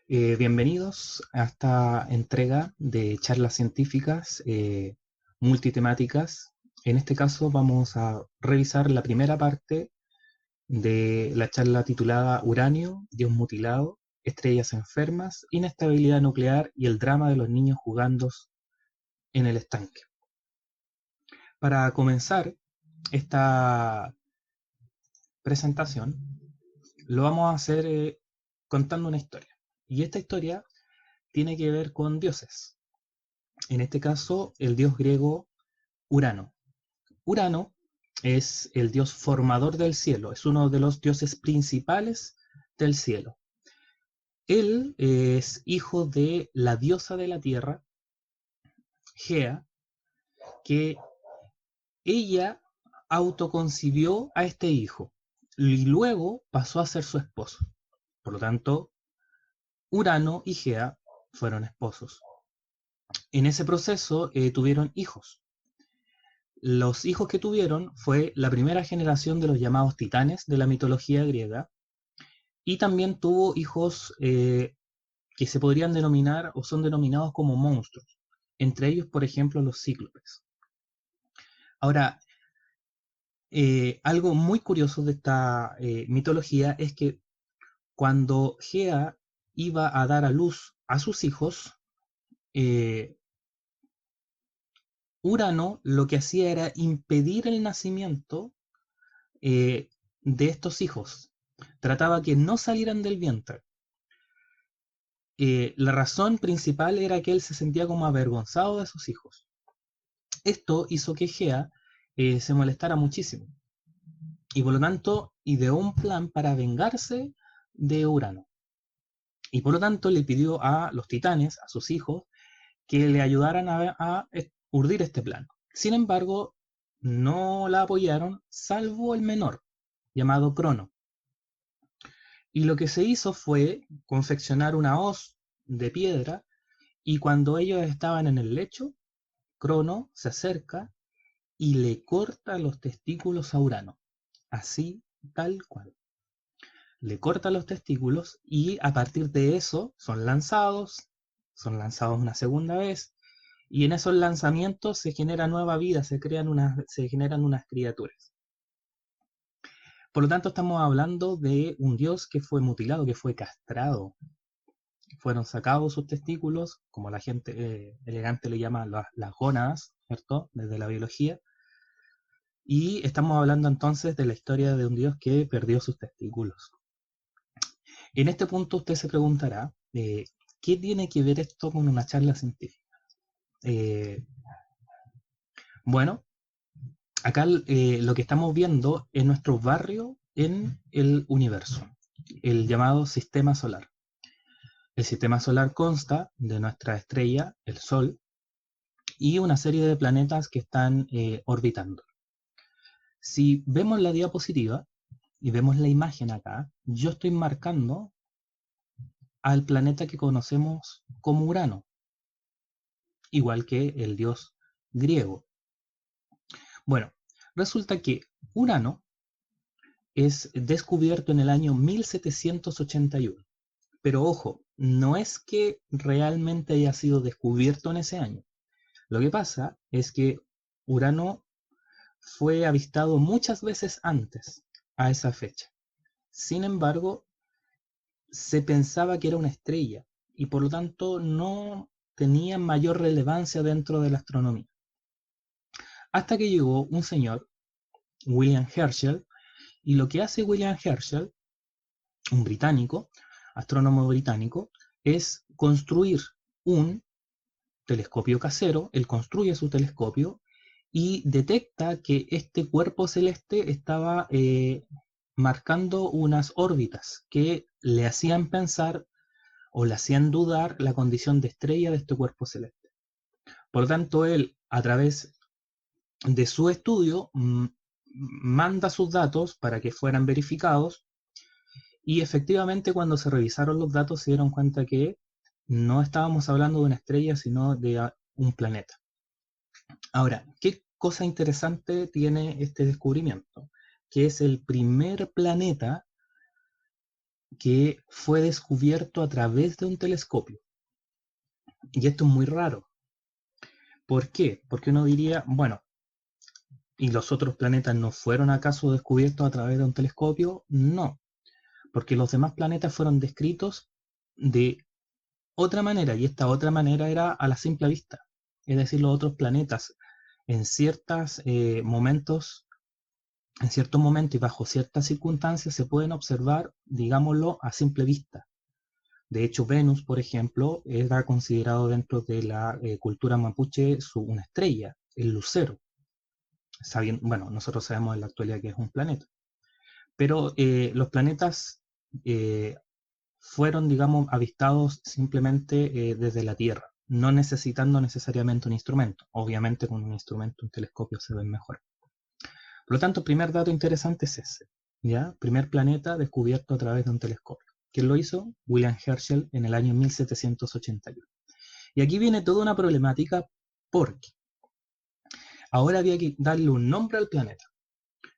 Bienvenidos a esta entrega de charlas científicas multitemáticas. En este caso vamos a revisar la primera parte de la charla titulada Uranio, Dios mutilado, estrellas enfermas, inestabilidad nuclear y el drama de los niños jugando en el estanque. Para comenzar esta presentación, lo vamos a hacer contando una historia. Y esta historia tiene que ver con dioses. En este caso, el dios griego Urano. Urano es el dios formador del cielo, es uno de los dioses principales del cielo. Él es hijo de la diosa de la tierra, Gea, que ella autoconcibió a este hijo y luego pasó a ser su esposo. Por lo tanto, Urano y Gea fueron esposos. En ese proceso tuvieron hijos. Los hijos que tuvieron fue la primera generación de los llamados titanes de la mitología griega, y también tuvo hijos que se podrían denominar o son denominados como monstruos, entre ellos, por ejemplo, los cíclopes. Ahora, algo muy curioso de esta mitología es que cuando Gea iba a dar a luz a sus hijos, eh, Urano lo que hacía era impedir el nacimiento de estos hijos. Trataba que no salieran del vientre. La razón principal era que él se sentía como avergonzado de sus hijos. Esto hizo que Gea se molestara muchísimo y por lo tanto ideó un plan para vengarse de Urano. Y por lo tanto le pidió a los titanes, a sus hijos, que le ayudaran a urdir este plan. Sin embargo, no la apoyaron, salvo el menor, llamado Crono. Y lo que se hizo fue confeccionar una hoz de piedra, y cuando ellos estaban en el lecho, Crono se acerca y le corta los testículos a Urano. Así, tal cual. Le corta los testículos y a partir de eso son lanzados una segunda vez, y en esos lanzamientos se genera nueva vida, se generan unas criaturas. Por lo tanto, estamos hablando de un dios que fue mutilado, que fue castrado. Fueron sacados sus testículos, como la gente elegante le llama las gónadas, ¿cierto? Desde la biología. Y estamos hablando entonces de la historia de un dios que perdió sus testículos. En este punto usted se preguntará, ¿qué tiene que ver esto con una charla científica? Eh, bueno, acá lo que estamos viendo es nuestro barrio en el universo, el llamado sistema solar. El sistema solar consta de nuestra estrella, el Sol, y una serie de planetas que están orbitando. Si vemos la diapositiva y vemos la imagen acá, yo estoy marcando al planeta que conocemos como Urano, igual que el dios griego. Bueno, resulta que Urano es descubierto en el año 1781. Pero ojo, no es que realmente haya sido descubierto en ese año. Lo que pasa es que Urano fue avistado muchas veces antes a esa fecha. Sin embargo, se pensaba que era una estrella y por lo tanto no tenía mayor relevancia dentro de la astronomía. Hasta que llegó un señor, William Herschel, y lo que hace William Herschel, un británico, astrónomo británico, es construir un telescopio casero. Él construye su telescopio y detecta que este cuerpo celeste estaba marcando unas órbitas que le hacían pensar o le hacían dudar la condición de estrella de este cuerpo celeste. Por lo tanto, él, a través de su estudio, manda sus datos para que fueran verificados, y efectivamente cuando se revisaron los datos se dieron cuenta que no estábamos hablando de una estrella, sino de un planeta. Ahora, ¿qué cosa interesante tiene este descubrimiento? Que es el primer planeta que fue descubierto a través de un telescopio. Y esto es muy raro. ¿Por qué? Porque uno diría, bueno, ¿y los otros planetas no fueron acaso descubiertos a través de un telescopio? No, porque los demás planetas fueron descritos de otra manera, y esta otra manera era a la simple vista. Es decir, los otros planetas en ciertos momentos, en cierto momento y bajo ciertas circunstancias se pueden observar, digámoslo, a simple vista. De hecho, Venus, por ejemplo, era considerado dentro de la cultura mapuche una estrella, el lucero. Bueno, nosotros sabemos en la actualidad que es un planeta. Pero los planetas eh, fueron, digamos, avistados simplemente desde la Tierra, no necesitando necesariamente un instrumento. Obviamente con un instrumento, un telescopio se ven mejor. Por lo tanto, el primer dato interesante es ese, ¿ya? Primer planeta descubierto a través de un telescopio. ¿Quién lo hizo? William Herschel en el año 1781. Y aquí viene toda una problemática porque ahora había que darle un nombre al planeta.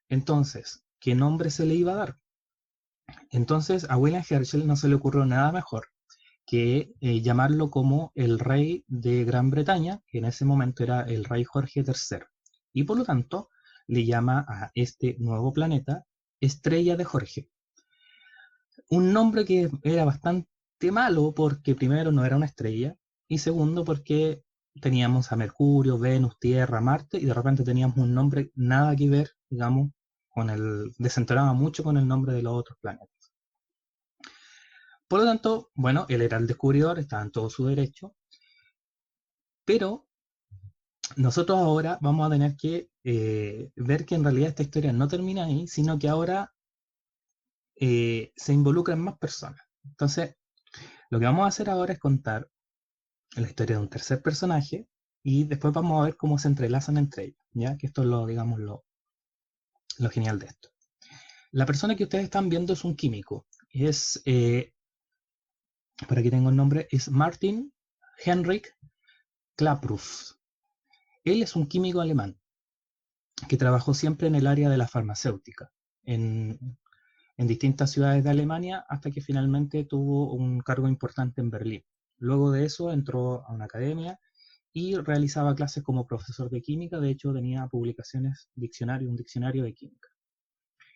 Entonces, ¿qué nombre se le iba a dar? Entonces, a William Herschel no se le ocurrió nada mejor que llamarlo como el rey de Gran Bretaña, que en ese momento era el rey Jorge III. Y por lo tanto, le llama a este nuevo planeta Estrella de Jorge. Un nombre que era bastante malo porque primero no era una estrella y segundo porque teníamos a Mercurio, Venus, Tierra, Marte y de repente teníamos un nombre nada que ver, digamos, desentonaba mucho con el nombre de los otros planetas. Por lo tanto, bueno, él era el descubridor, estaba en todo su derecho, pero nosotros ahora vamos a tener que ver que en realidad esta historia no termina ahí, sino que ahora se involucran más personas. Entonces, lo que vamos a hacer ahora es contar la historia de un tercer personaje y después vamos a ver cómo se entrelazan entre ellos, ¿ya? Que esto es lo, digamos, lo genial de esto. La persona que ustedes están viendo es un químico. Es, por aquí tengo el nombre, es Martin Henrik Klaproth. Él es un químico alemán que trabajó siempre en el área de la farmacéutica, en distintas ciudades de Alemania, hasta que finalmente tuvo un cargo importante en Berlín. Luego de eso entró a una academia y realizaba clases como profesor de química. De hecho, tenía publicaciones, un diccionario de química.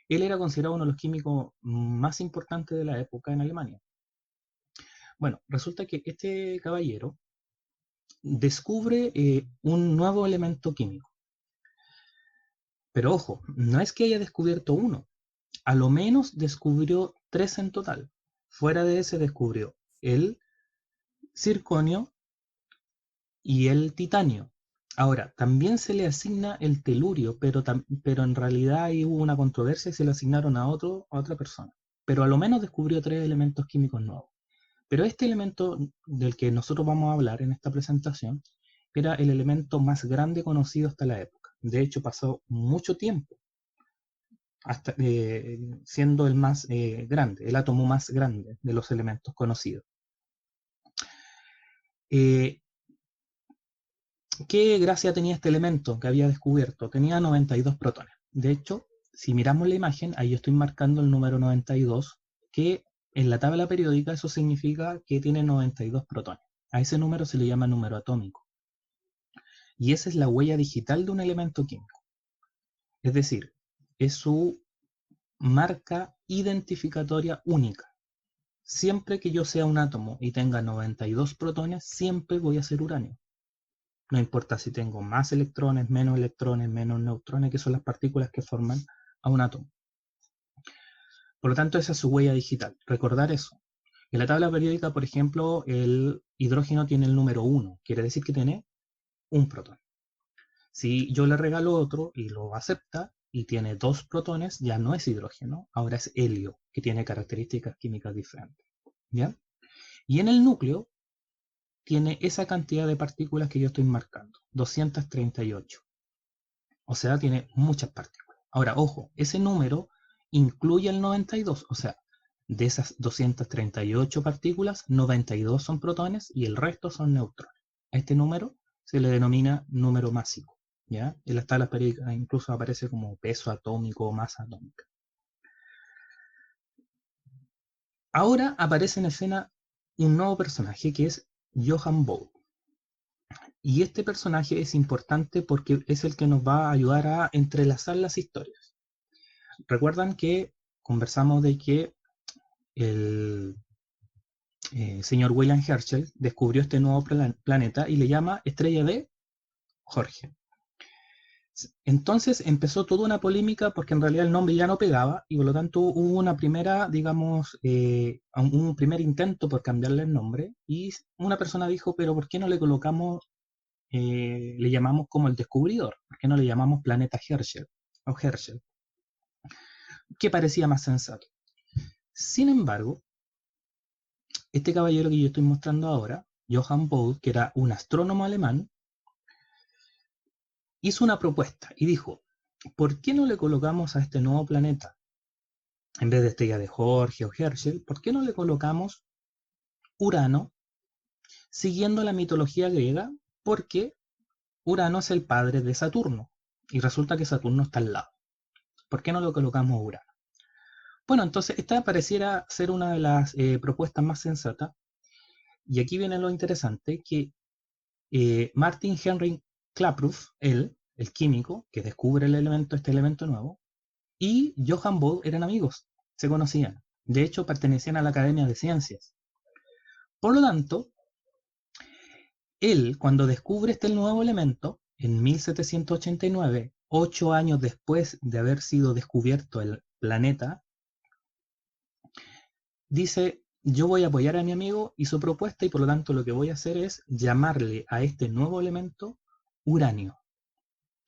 Él era considerado uno de los químicos más importantes de la época en Alemania. Bueno, resulta que este caballero descubre un nuevo elemento químico. Pero ojo, no es que haya descubierto uno, a lo menos descubrió 3 en total. Fuera de ese descubrió el circonio y el titanio. Ahora, también se le asigna el telurio, pero en realidad ahí hubo una controversia y se lo asignaron a otra persona. Pero a lo menos descubrió 3 elementos químicos nuevos. Pero este elemento del que nosotros vamos a hablar en esta presentación era el elemento más grande conocido hasta la época. De hecho, pasó mucho tiempo hasta, siendo el más grande, el átomo más grande de los elementos conocidos. ¿Qué gracia tenía este elemento que había descubierto? Tenía 92 protones. De hecho, si miramos la imagen, ahí yo estoy marcando el número 92, que en la tabla periódica eso significa que tiene 92 protones. A ese número se le llama número atómico. Y esa es la huella digital de un elemento químico. Es decir, es su marca identificatoria única. Siempre que yo sea un átomo y tenga 92 protones, siempre voy a ser uranio. No importa si tengo más electrones, menos neutrones, que son las partículas que forman a un átomo. Por lo tanto, esa es su huella digital. Recordar eso. En la tabla periódica, por ejemplo, el hidrógeno tiene el número 1, quiere decir que tiene un protón. Si yo le regalo otro y lo acepta y tiene 2 protones, ya no es hidrógeno, ahora es helio, que tiene características químicas diferentes. ¿Ya? Y en el núcleo tiene esa cantidad de partículas que yo estoy marcando, 238. O sea, tiene muchas partículas. Ahora, ojo, ese número incluye el 92, o sea, de esas 238 partículas, 92 son protones y el resto son neutrones. A este número se le denomina número másico, ¿ya? En las tablas periódicas incluso aparece como peso atómico o masa atómica. Ahora aparece en escena un nuevo personaje que es Johann Bode. Y este personaje es importante porque es el que nos va a ayudar a entrelazar las historias. Recuerdan que conversamos de que el señor William Herschel descubrió este nuevo planeta y le llama Estrella de Jorge. Entonces empezó toda una polémica porque en realidad el nombre ya no pegaba y por lo tanto hubo una primera, digamos, un primer intento por cambiarle el nombre y una persona dijo, pero ¿por qué no le colocamos, le llamamos como el descubridor? ¿Por qué no le llamamos planeta Herschel o Herschel? Que parecía más sensato. Sin embargo, este caballero que yo estoy mostrando ahora, Johann Bode, que era un astrónomo alemán, hizo una propuesta y dijo, ¿por qué no le colocamos a este nuevo planeta, en vez de estrella de Jorge o Herschel, por qué no le colocamos Urano, siguiendo la mitología griega? Porque Urano es el padre de Saturno, y resulta que Saturno está al lado. ¿Por qué no lo colocamos Urano? Bueno, entonces esta pareciera ser una de las propuestas más sensatas, y aquí viene lo interesante, que Martin Henry Klaproth, él, el químico que descubre este elemento nuevo, y Johann Bode eran amigos, se conocían. De hecho, pertenecían a la Academia de Ciencias. Por lo tanto, él, cuando descubre este nuevo elemento, en 1789, 8 años después de haber sido descubierto el planeta, dice, yo voy a apoyar a mi amigo y su propuesta y por lo tanto lo que voy a hacer es llamarle a este nuevo elemento uranio.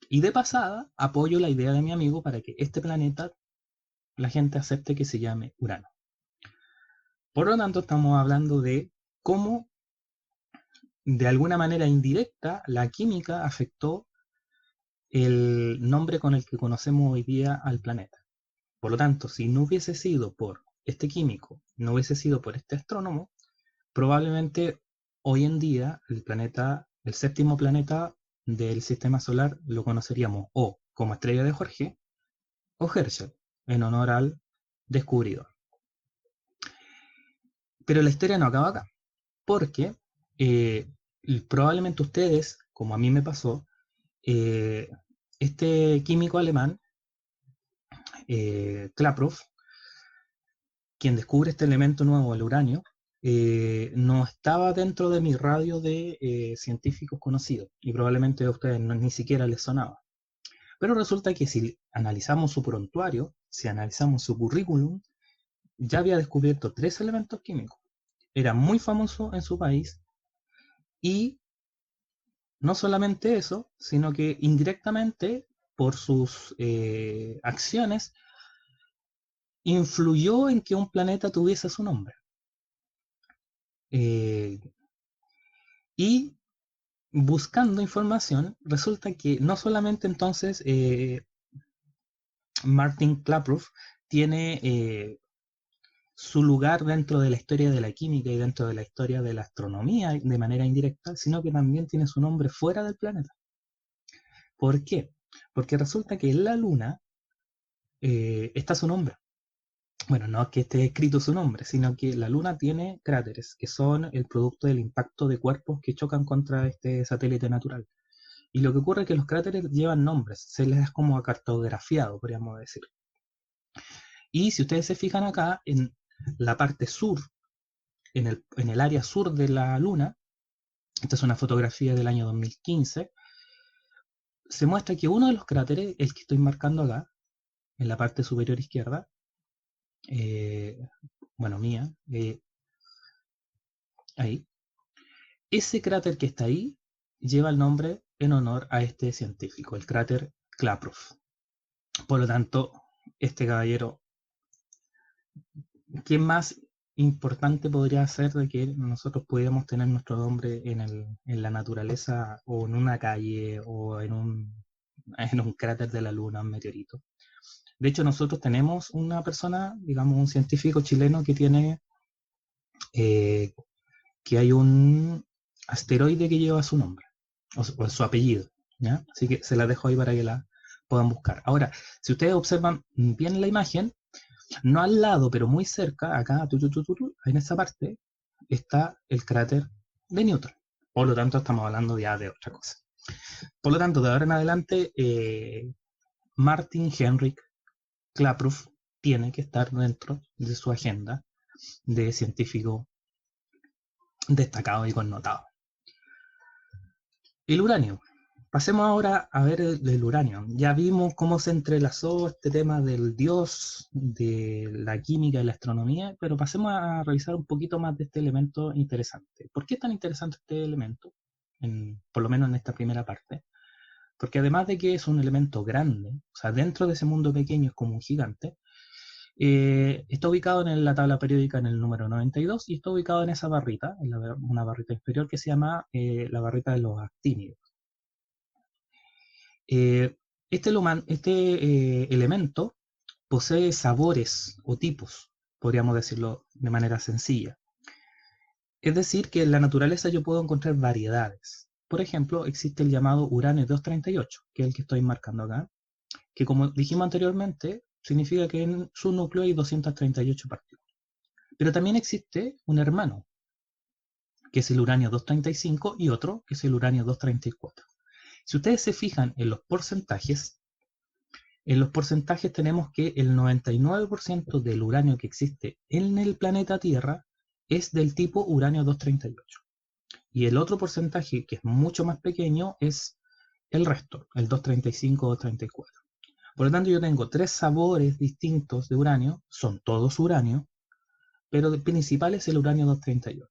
Y de pasada, apoyo la idea de mi amigo para que este planeta, la gente acepte que se llame Urano. Por lo tanto, estamos hablando de cómo, de alguna manera indirecta, la química afectó el nombre con el que conocemos hoy día al planeta. Por lo tanto, si no hubiese sido por este químico, no hubiese sido por este astrónomo, probablemente hoy en día el planeta, el séptimo planeta del sistema solar, lo conoceríamos o como estrella de Jorge o Herschel, en honor al descubridor. Pero la historia no acaba acá, porque probablemente ustedes, como a mí me pasó, este químico alemán, Klaproth, quien descubre este elemento nuevo, el uranio, no estaba dentro de mi radio de científicos conocidos, y probablemente a ustedes ni siquiera les sonaba. Pero resulta que si analizamos su prontuario, si analizamos su currículum, ya había descubierto 3 elementos químicos. Era muy famoso en su país y no solamente eso, sino que indirectamente por sus acciones influyó en que un planeta tuviese su nombre. Y buscando información, resulta que no solamente entonces Martin Klaproth tiene su lugar dentro de la historia de la química y dentro de la historia de la astronomía de manera indirecta, sino que también tiene su nombre fuera del planeta. ¿Por qué? Porque resulta que en la Luna está su nombre. Bueno, no es que esté escrito su nombre, sino que la Luna tiene cráteres, que son el producto del impacto de cuerpos que chocan contra este satélite natural. Y lo que ocurre es que los cráteres llevan nombres, se les da como cartografiado, podríamos decir. Y si ustedes se fijan acá, en la parte sur, en el área sur de la Luna, esta es una fotografía del año 2015, se muestra que uno de los cráteres, el que estoy marcando acá, en la parte superior izquierda, bueno, mía, ahí, ese cráter que está ahí lleva el nombre en honor a este científico, el cráter Klaproth. Por lo tanto, este caballero, ¿qué más importante podría ser de que nosotros pudiéramos tener nuestro nombre en la naturaleza o en una calle o en un cráter de la luna, un meteorito? De hecho, nosotros tenemos una persona, digamos, un científico chileno que tiene, que hay un asteroide que lleva su nombre, o su apellido, ¿ya? Así que se la dejo ahí para que la puedan buscar. Ahora, si ustedes observan bien la imagen, No al lado, pero muy cerca, acá, en esa parte, está el cráter de Newton. Por lo tanto, estamos hablando ya de otra cosa. Por lo tanto, de ahora en adelante, Martin Heinrich Klaproth tiene que estar dentro de su agenda de científico destacado y connotado. El uranio. Pasemos ahora a ver el uranio. Ya vimos cómo se entrelazó este tema del dios, de la química y la astronomía, pero pasemos a revisar un poquito más de este elemento interesante. ¿Por qué es tan interesante este elemento? Por lo menos en esta primera parte. Porque además de que es un elemento grande, o sea, dentro de ese mundo pequeño es como un gigante, está ubicado en la tabla periódica en el número 92 y está ubicado en esa barrita, en una barrita inferior que se llama la barrita de los actínidos. Este elemento posee sabores o tipos, podríamos decirlo de manera sencilla. Es decir, que en la naturaleza yo puedo encontrar variedades. Por ejemplo, existe el llamado uranio 238, que es el que estoy marcando acá, que como dijimos anteriormente, significa que en su núcleo hay 238 partículas. Pero también existe un hermano, que es el uranio 235, y otro, que es el uranio 234. Si ustedes se fijan en los porcentajes tenemos que el 99% del uranio que existe en el planeta Tierra es del tipo uranio 238. Y el otro porcentaje, que es mucho más pequeño, es el resto, el 235 o 234. Por lo tanto, yo tengo 3 sabores distintos de uranio, son todos uranio, pero el principal es el uranio 238.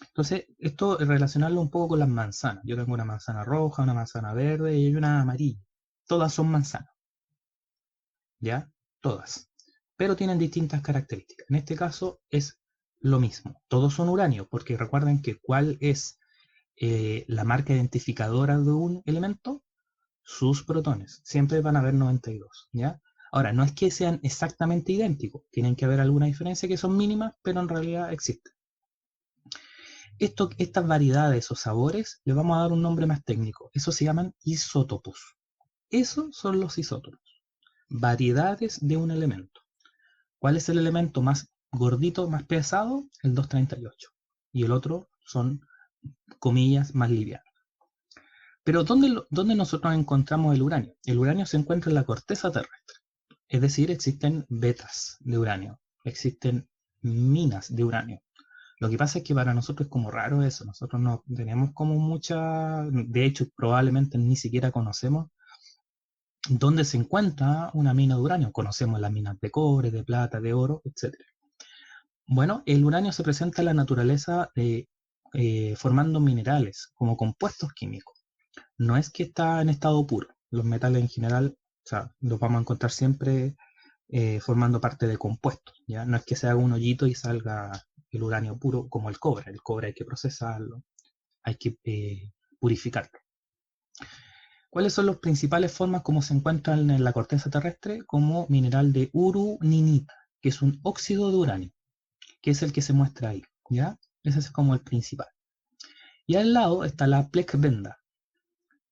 Entonces, esto relacionarlo un poco con las manzanas. Yo tengo una manzana roja, una manzana verde y una amarilla. Todas son manzanas. ¿Ya? Todas. Pero tienen distintas características. En este caso es lo mismo. Todos son uranio, porque recuerden que ¿cuál es la marca identificadora de un elemento? Sus protones. Siempre van a haber 92. ¿Ya? Ahora, no es que sean exactamente idénticos. Tienen que haber alguna diferencia que son mínimas, pero en realidad existen. Estas variedades o sabores le vamos a dar un nombre más técnico. Eso se llaman isótopos. Esos son los isótopos. Variedades de un elemento. ¿Cuál es el elemento más gordito, más pesado? El 238. Y el otro son, comillas, más livianos. Pero ¿dónde nosotros encontramos el uranio? El uranio se encuentra en la corteza terrestre. Es decir, existen vetas de uranio. Existen minas de uranio. Lo que pasa es que para nosotros es como raro eso. Nosotros no tenemos como mucha... De hecho, probablemente ni siquiera conocemos dónde se encuentra una mina de uranio. Conocemos las minas de cobre, de plata, de oro, etc. Bueno, el uranio se presenta en la naturaleza formando minerales, como compuestos químicos. No es que está en estado puro. Los metales en general, o sea, los vamos a encontrar siempre formando parte de compuestos. ¿Ya? No es que se haga un hoyito y salga el uranio puro como el cobre. El cobre hay que procesarlo, hay que purificarlo. ¿Cuáles son las principales formas como se encuentran en la corteza terrestre? Como mineral de uruninita, que es un óxido de uranio, que es el que se muestra ahí, ¿ya? Ese es como el principal. Y al lado está la plecvenda,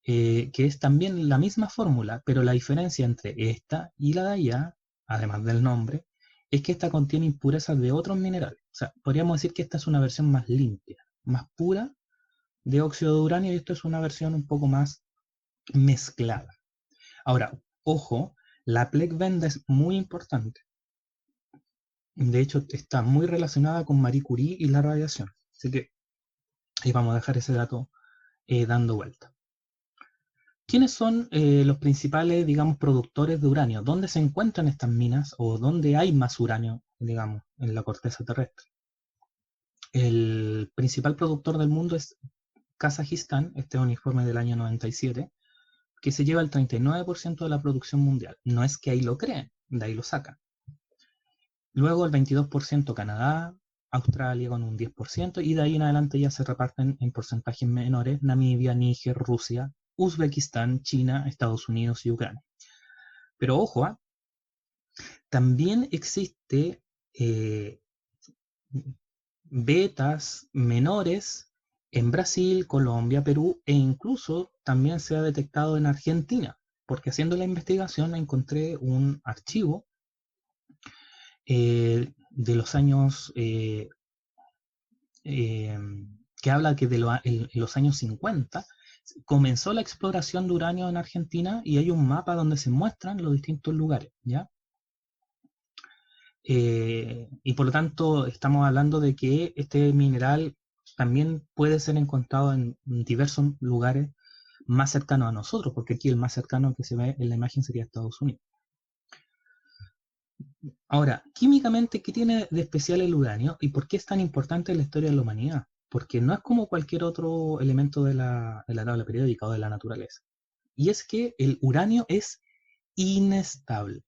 que es también la misma fórmula, pero la diferencia entre esta y la de allá, además del nombre, es que esta contiene impurezas de otros minerales. O sea, podríamos decir que esta es una versión más limpia, más pura de óxido de uranio, y esto es una versión un poco más mezclada. Ahora, ojo, la plecvenda es muy importante. De hecho, está muy relacionada con Marie Curie y la radiación. Así que ahí vamos a dejar ese dato dando vuelta. ¿Quiénes son los principales, digamos, productores de uranio? ¿Dónde se encuentran estas minas o dónde hay más uranio, digamos, en la corteza terrestre? El principal productor del mundo es Kazajistán, este es un informe del año 97, que se lleva el 39% de la producción mundial. No es que ahí lo creen, de ahí lo sacan. Luego el 22% Canadá, Australia con un 10%, y de ahí en adelante ya se reparten en porcentajes menores Namibia, Níger, Rusia, Uzbekistán, China, Estados Unidos y Ucrania. Pero ojo, también existe vetas menores en Brasil, Colombia, Perú, e incluso también se ha detectado en Argentina, porque haciendo la investigación encontré un archivo de los años, que habla que en los años 50 comenzó la exploración de uranio en Argentina y hay un mapa donde se muestran los distintos lugares, ¿ya? Y por lo tanto estamos hablando de que este mineral también puede ser encontrado en diversos lugares más cercanos a nosotros, porque aquí el más cercano que se ve en la imagen sería Estados Unidos. Ahora, químicamente, ¿qué tiene de especial el uranio y por qué es tan importante en la historia de la humanidad? Porque no es como cualquier otro elemento de la tabla periódica o de la naturaleza. Y es que el uranio es inestable.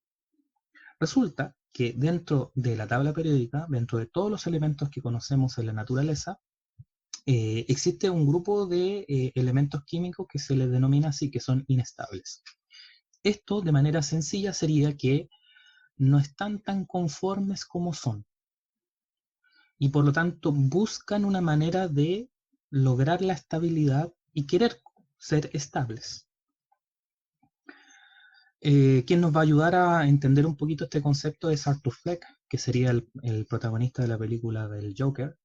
Resulta que dentro de la tabla periódica, dentro de todos los elementos que conocemos en la naturaleza, existe un grupo de elementos químicos que se les denomina así, que son inestables. Esto, de manera sencilla, sería que no están tan conformes como son y por lo tanto buscan una manera de lograr la estabilidad y querer ser estables. Quien nos va a ayudar a entender un poquito este concepto es Arthur Fleck, que sería el protagonista de la película del Joker.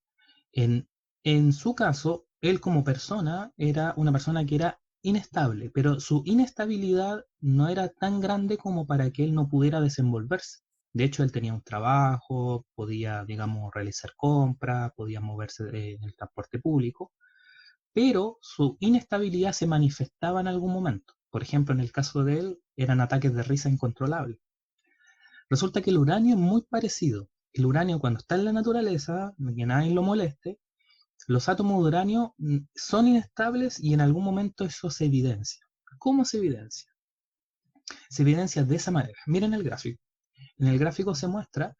En su caso, él como persona era una persona que era inestable, pero su inestabilidad no era tan grande como para que él no pudiera desenvolverse. De hecho, él tenía un trabajo, podía, digamos, realizar compras, podía moverse en el transporte público, pero su inestabilidad se manifestaba en algún momento. Por ejemplo, en el caso de él, eran ataques de risa incontrolables. Resulta que el uranio es muy parecido. El uranio, cuando está en la naturaleza, que nadie lo moleste, los átomos de uranio son inestables y en algún momento eso se evidencia. ¿Cómo se evidencia? Se evidencia de esa manera. Miren el gráfico. En el gráfico se muestra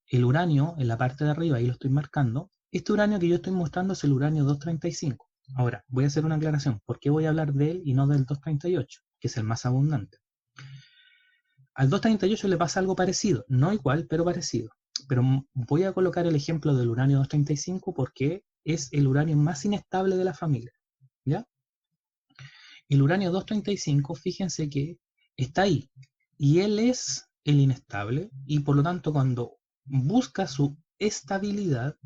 el uranio en la parte de arriba, ahí lo estoy marcando. Este uranio que yo estoy mostrando es el uranio 235. Ahora, voy a hacer una aclaración. ¿Por qué voy a hablar de él y no del 238, que es el más abundante? Al 238 le pasa algo parecido, no igual, pero parecido. Pero voy a colocar el ejemplo del uranio 235 porque es el uranio más inestable de la familia. ¿Ya? El uranio 235, fíjense que está ahí. Y él es el inestable y por lo tanto cuando busca su estabilidad,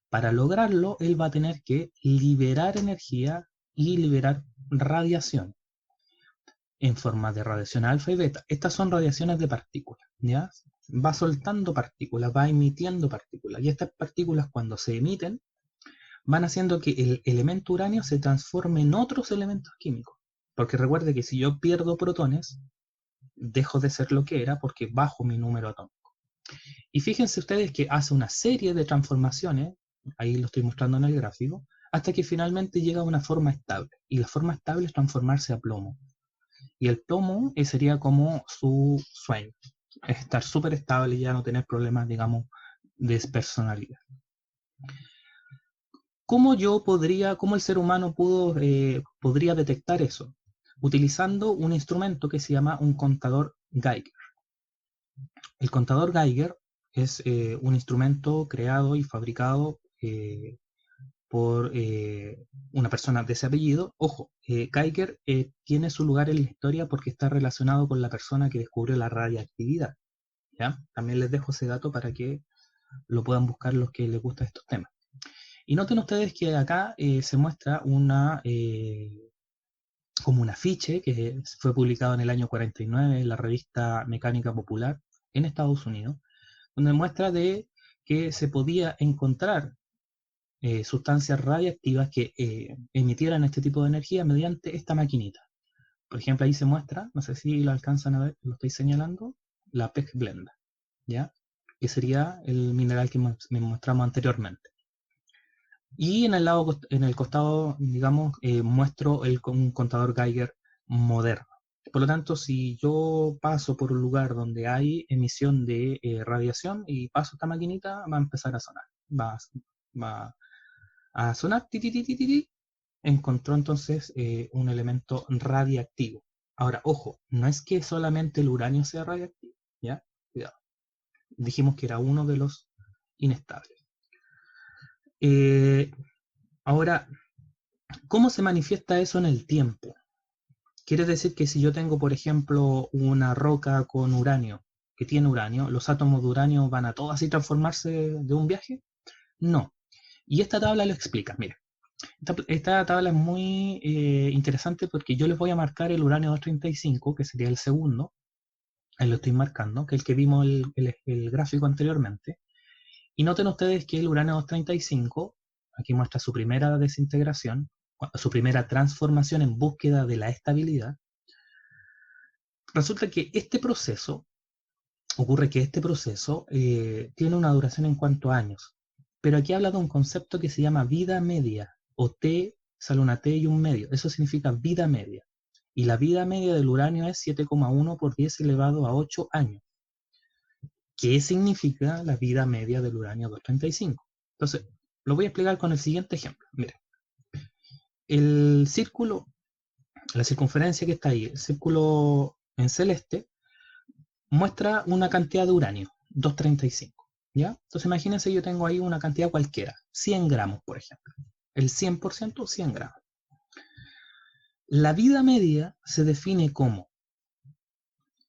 para lograrlo él va a tener que liberar energía y liberar radiación en forma de radiación alfa y beta. Estas son radiaciones de partículas, ¿ya? Va soltando partículas, va emitiendo partículas. Y estas partículas cuando se emiten van haciendo que el elemento uranio se transforme en otros elementos químicos. Porque recuerde que si yo pierdo protones, dejo de ser lo que era porque bajo mi número atómico. Y fíjense ustedes que hace una serie de transformaciones, ahí lo estoy mostrando en el gráfico, hasta que finalmente llega a una forma estable. Y la forma estable es transformarse a plomo. Y el plomo sería como su sueño, estar súper estable y ya no tener problemas, digamos, de personalidad. ¿Cómo el ser humano podría detectar eso? Utilizando un instrumento que se llama un contador Geiger. El contador Geiger es un instrumento creado y fabricado por una persona de ese apellido. Ojo, Geiger tiene su lugar en la historia porque está relacionado con la persona que descubrió la radiactividad. ¿Ya? También les dejo ese dato para que lo puedan buscar los que les gustan estos temas. Y noten ustedes que acá se muestra como un afiche que fue publicado en el año 49 en la revista Mecánica Popular en Estados Unidos, donde muestra de que se podía encontrar sustancias radiactivas que emitieran este tipo de energía mediante esta maquinita. Por ejemplo, ahí se muestra, no sé si lo alcanzan a ver, lo estoy señalando, la PEG Blenda, ¿ya? Que sería el mineral que me mostramos anteriormente. Y en el costado, digamos, muestro un contador Geiger moderno. Por lo tanto, si yo paso por un lugar donde hay emisión de radiación y paso esta maquinita, va a empezar a sonar. Va a sonar, ti, ti, ti, ti, ti, ti. Encontró entonces un elemento radiactivo. Ahora, ojo, no es que solamente el uranio sea radiactivo, ¿ya? Cuidado. Dijimos que era uno de los inestables. Ahora, ¿cómo se manifiesta eso en el tiempo? Quiere decir que si yo tengo, por ejemplo, una roca con uranio que tiene uranio, ¿los átomos de uranio van a todos así transformarse de un viaje? No. Y esta tabla lo explica. Mira, esta tabla es muy interesante porque yo les voy a marcar el uranio 235, que sería el segundo. Ahí lo estoy marcando, que es el que vimos el gráfico anteriormente. Y noten ustedes que el uranio 235, aquí muestra su primera desintegración, su primera transformación en búsqueda de la estabilidad. Resulta que ocurre que este proceso tiene una duración en cuanto a años. Pero aquí habla de un concepto que se llama vida media, o T, sale una T y un medio. Eso significa vida media. Y la vida media del uranio es 7,1 por 10 elevado a 8 años. ¿Qué significa la vida media del uranio 235? Entonces, lo voy a explicar con el siguiente ejemplo. Miren, el círculo, la circunferencia que está ahí, el círculo en celeste, muestra una cantidad de uranio, 235. ¿Ya? Entonces imagínense, yo tengo ahí una cantidad cualquiera, 100 gramos, por ejemplo. El 100%, 100 gramos. La vida media se define como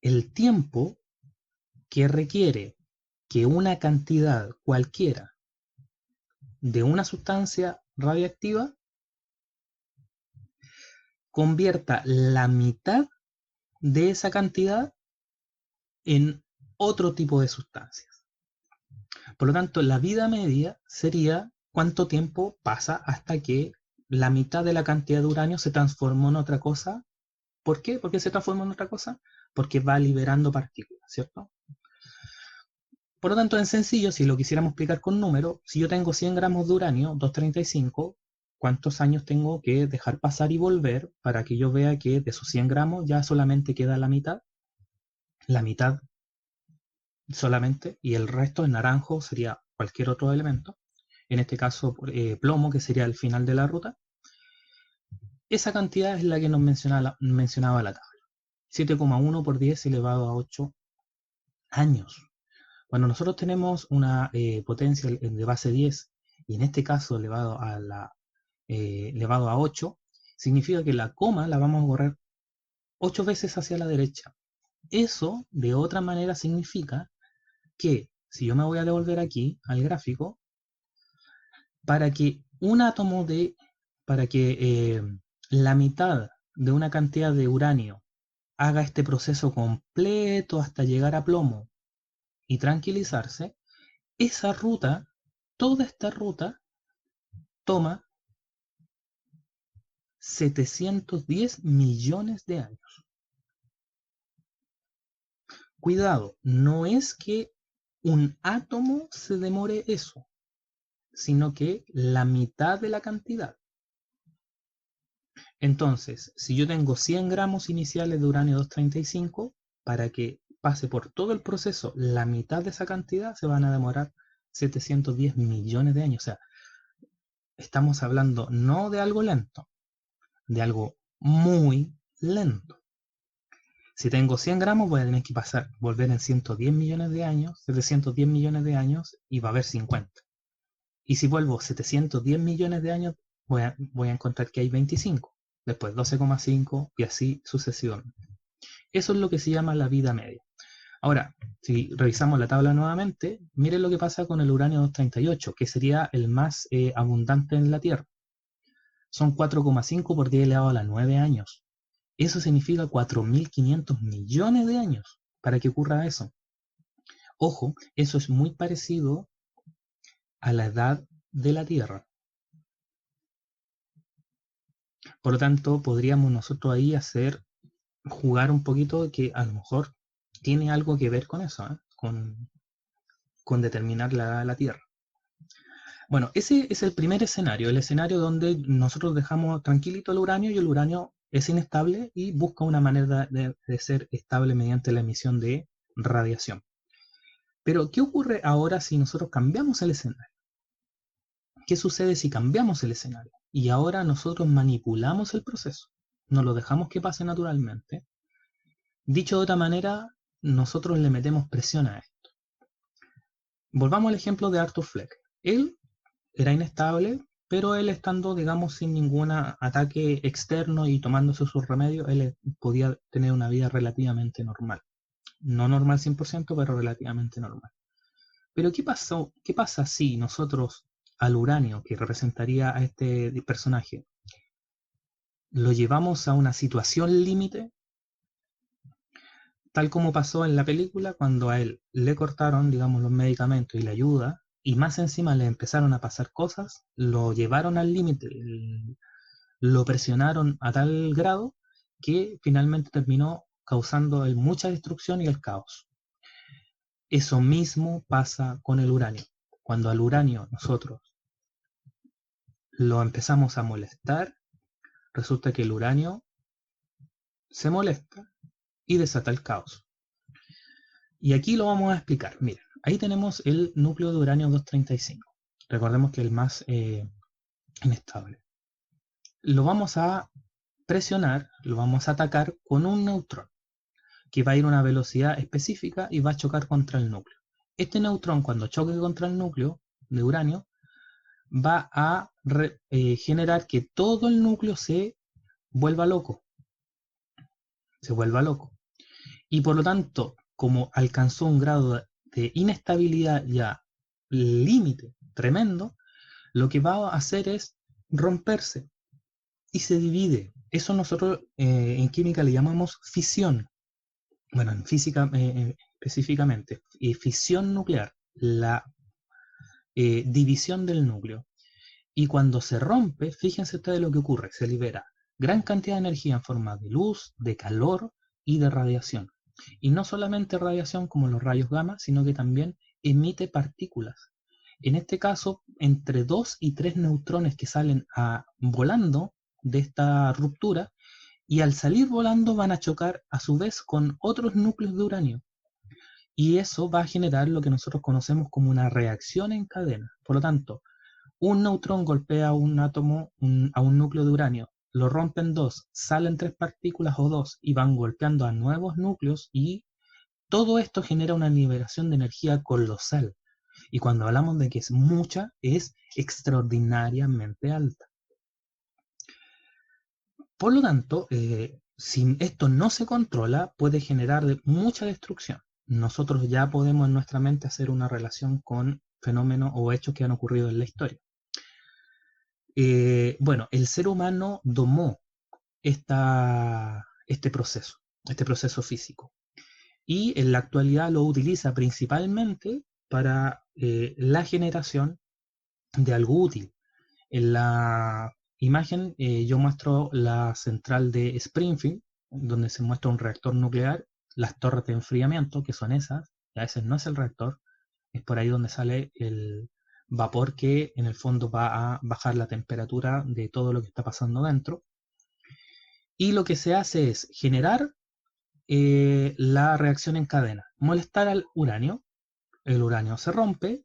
el tiempo que requiere que una cantidad cualquiera de una sustancia radiactiva convierta la mitad de esa cantidad en otro tipo de sustancias. Por lo tanto, la vida media sería cuánto tiempo pasa hasta que la mitad de la cantidad de uranio se transformó en otra cosa. ¿Por qué? ¿Por qué se transforma en otra cosa? Porque va liberando partículas, ¿cierto? Por lo tanto, en sencillo, si lo quisiéramos explicar con números, si yo tengo 100 gramos de uranio, 235, ¿cuántos años tengo que dejar pasar y volver para que yo vea que de esos 100 gramos ya solamente queda la mitad? La mitad solamente, y el resto en naranjo sería cualquier otro elemento, en este caso plomo, que sería el final de la ruta. Esa cantidad es la que nos mencionaba la tabla, 7,1 por 10 elevado a 8 años. Cuando nosotros tenemos una potencia de base 10, y en este caso elevado a 8, significa que la coma la vamos a correr 8 veces hacia la derecha. Eso, de otra manera, significa que, si yo me voy a devolver aquí al gráfico, para que la mitad de una cantidad de uranio haga este proceso completo hasta llegar a plomo y tranquilizarse, esa ruta, toda esta ruta, toma 710 millones de años. Cuidado, no es que un átomo se demore eso, sino que la mitad de la cantidad. Entonces, si yo tengo 100 gramos iniciales de uranio 235, para que pase por todo el proceso, la mitad de esa cantidad se van a demorar 710 millones de años. O sea, estamos hablando no de algo lento, de algo muy lento. Si tengo 100 gramos, voy a tener que volver en 110 millones de años, 710 millones de años, y va a haber 50. Y si vuelvo 710 millones de años, voy a encontrar que hay 25. Después 12,5 y así sucesivamente. Eso es lo que se llama la vida media. Ahora, si revisamos la tabla nuevamente, miren lo que pasa con el uranio 238, que sería el más abundante en la Tierra. Son 4,5 por 10 elevado a la 9 años. Eso significa 4.500 millones de años para que ocurra eso. Ojo, eso es muy parecido a la edad de la Tierra. Por lo tanto, podríamos nosotros ahí jugar un poquito que a lo mejor tiene algo que ver con eso, ¿eh? con determinar la Tierra. Bueno, ese es el primer escenario, el escenario donde nosotros dejamos tranquilito el uranio y el uranio es inestable y busca una manera de ser estable mediante la emisión de radiación. Pero, ¿qué ocurre ahora si nosotros cambiamos el escenario? ¿Qué sucede si cambiamos el escenario? Y ahora nosotros manipulamos el proceso, no lo dejamos que pase naturalmente. Dicho de otra manera, nosotros le metemos presión a esto. Volvamos al ejemplo de Arthur Fleck. Él era inestable, pero él estando, digamos, sin ningún ataque externo y tomándose sus remedios, él podía tener una vida relativamente normal. No normal 100%, pero relativamente normal. Pero qué pasa si nosotros al uranio, que representaría a este personaje, lo llevamos a una situación límite, tal como pasó en la película cuando a él le cortaron, digamos, los medicamentos y la ayuda, y más encima le empezaron a pasar cosas, lo llevaron al límite, lo presionaron a tal grado que finalmente terminó causando mucha destrucción y el caos. Eso mismo pasa con el uranio. Cuando al uranio nosotros lo empezamos a molestar, resulta que el uranio se molesta y desata el caos. Y aquí lo vamos a explicar. Miren, ahí tenemos el núcleo de uranio 235. Recordemos que es el más inestable. Lo vamos a presionar, lo vamos a atacar con un neutrón, que va a ir a una velocidad específica y va a chocar contra el núcleo. Este neutrón, cuando choque contra el núcleo de uranio, va a generar que todo el núcleo se vuelva loco. Se vuelva loco. Y por lo tanto, como alcanzó un grado de inestabilidad ya límite tremendo, lo que va a hacer es romperse y se divide. Eso nosotros en química le llamamos fisión. Bueno, en física específicamente, fisión nuclear, la división del núcleo. Y cuando se rompe, fíjense ustedes lo que ocurre, se libera gran cantidad de energía en forma de luz, de calor y de radiación. Y no solamente radiación como los rayos gamma, sino que también emite partículas. En este caso, entre 2 y 3 neutrones que salen volando de esta ruptura, y al salir volando van a chocar a su vez con otros núcleos de uranio. Y eso va a generar lo que nosotros conocemos como una reacción en cadena. Por lo tanto, un neutrón golpea un átomo, a un núcleo de uranio, lo rompen dos, salen tres partículas o dos y van golpeando a nuevos núcleos y todo esto genera una liberación de energía colosal. Y cuando hablamos de que es mucha, es extraordinariamente alta. Por lo tanto, si esto no se controla, puede generar mucha destrucción. Nosotros ya podemos en nuestra mente hacer una relación con fenómenos o hechos que han ocurrido en la historia. Bueno, el ser humano domó este proceso físico. Y en la actualidad lo utiliza principalmente para la generación de algo útil. En la imagen yo muestro la central de Springfield, donde se muestra un reactor nuclear, las torres de enfriamiento, que son esas, y a veces no es el reactor, es por ahí donde sale el vapor que en el fondo va a bajar la temperatura de todo lo que está pasando dentro. Y lo que se hace es generar la reacción en cadena, molestar al uranio, el uranio se rompe,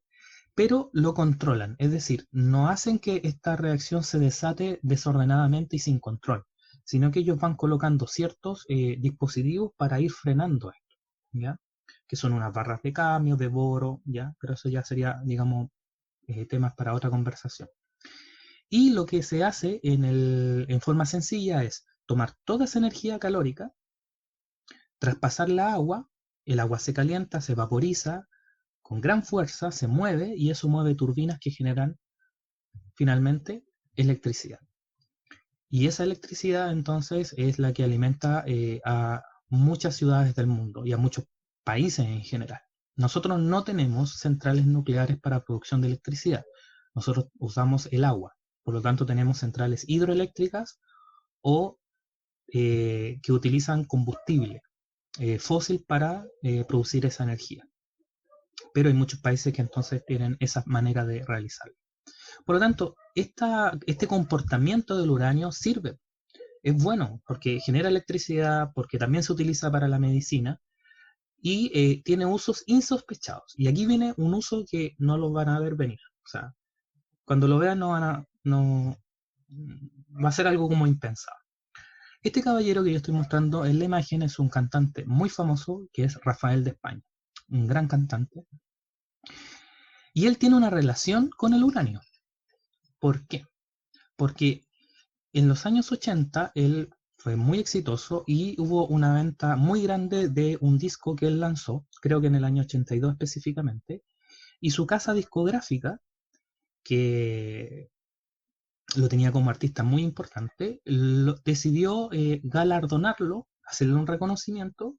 pero lo controlan, es decir, no hacen que esta reacción se desate desordenadamente y sin control, sino que ellos van colocando ciertos dispositivos para ir frenando esto, ¿ya? Que son unas barras de cambio, de boro, ¿ya? Pero eso ya sería, digamos, temas para otra conversación. Y lo que se hace en forma sencilla es tomar toda esa energía calórica, traspasar el agua se calienta, se vaporiza, con gran fuerza se mueve y eso mueve turbinas que generan finalmente electricidad. Y esa electricidad entonces es la que alimenta a muchas ciudades del mundo y a muchos países en general. Nosotros no tenemos centrales nucleares para producción de electricidad. Nosotros usamos el agua. Por lo tanto, tenemos centrales hidroeléctricas o que utilizan combustible fósil para producir esa energía. Pero hay muchos países que entonces tienen esa manera de realizarlo. Por lo tanto, este comportamiento del uranio sirve, es bueno, porque genera electricidad, porque también se utiliza para la medicina y tiene usos insospechados. Y aquí viene un uso que no lo van a ver venir. O sea, cuando lo vean no va a ser algo como impensado. Este caballero que yo estoy mostrando en la imagen es un cantante muy famoso que es Rafael de España, un gran cantante. Y él tiene una relación con el uranio. ¿Por qué? Porque en los años 80 él fue muy exitoso y hubo una venta muy grande de un disco que él lanzó, creo que en el año 82 específicamente, y su casa discográfica, que lo tenía como artista muy importante, decidió galardonarlo, hacerle un reconocimiento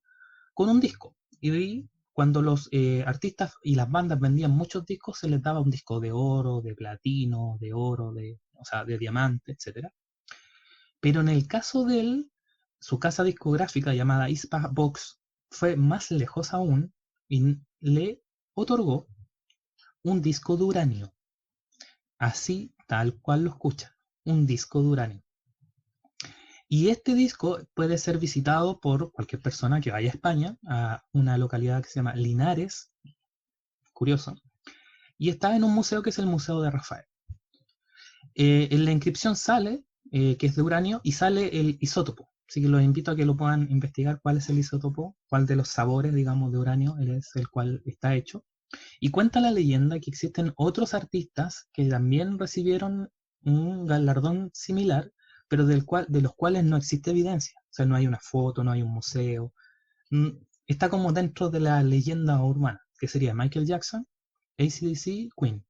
con un disco. Y cuando los artistas y las bandas vendían muchos discos, se les daba un disco de oro, de platino, de oro, o sea, de diamante, etc. Pero en el caso de él, su casa discográfica llamada Ispa Box fue más lejos aún y le otorgó un disco de uranio. Así, tal cual lo escucha, un disco de uranio. Y este disco puede ser visitado por cualquier persona que vaya a España, a una localidad que se llama Linares, curioso, y está en un museo que es el Museo de Rafael. En la inscripción sale que es de uranio y sale el isótopo. Así que los invito a que lo puedan investigar cuál es el isótopo, cuál de los sabores, digamos, de uranio es el cual está hecho. Y cuenta la leyenda que existen otros artistas que también recibieron un galardón similar, pero de los cuales no existe evidencia. O sea, no hay una foto, no hay un museo. Está como dentro de la leyenda urbana, que sería Michael Jackson, AC/DC, Queen.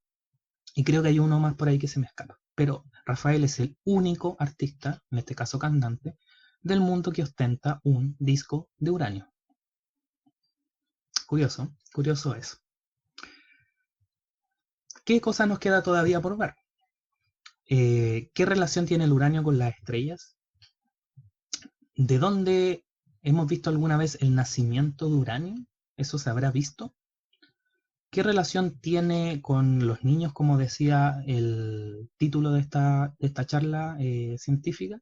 Y creo que hay uno más por ahí que se me escapa. Pero Rafael es el único artista, en este caso cantante, del mundo que ostenta un disco de uranio. Curioso, curioso eso. ¿Qué cosa nos queda todavía por ver? ¿Qué relación tiene el uranio con las estrellas? ¿De dónde hemos visto alguna vez el nacimiento de uranio? ¿Eso se habrá visto? ¿Qué relación tiene con los niños, como decía el título de esta charla científica?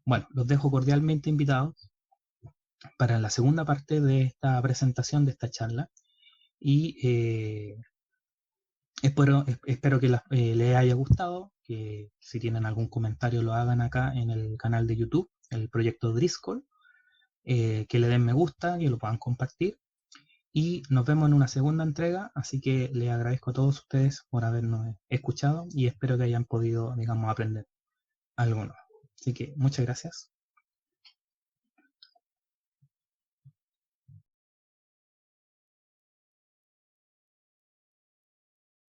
Bueno, los dejo cordialmente invitados para la segunda parte de esta presentación de esta charla y espero que les haya gustado, que si tienen algún comentario lo hagan acá en el canal de YouTube, el proyecto Driscoll, que le den me gusta, que lo puedan compartir y nos vemos en una segunda entrega, así que les agradezco a todos ustedes por habernos escuchado y espero que hayan podido, digamos, aprender algo nuevo. Así que muchas gracias.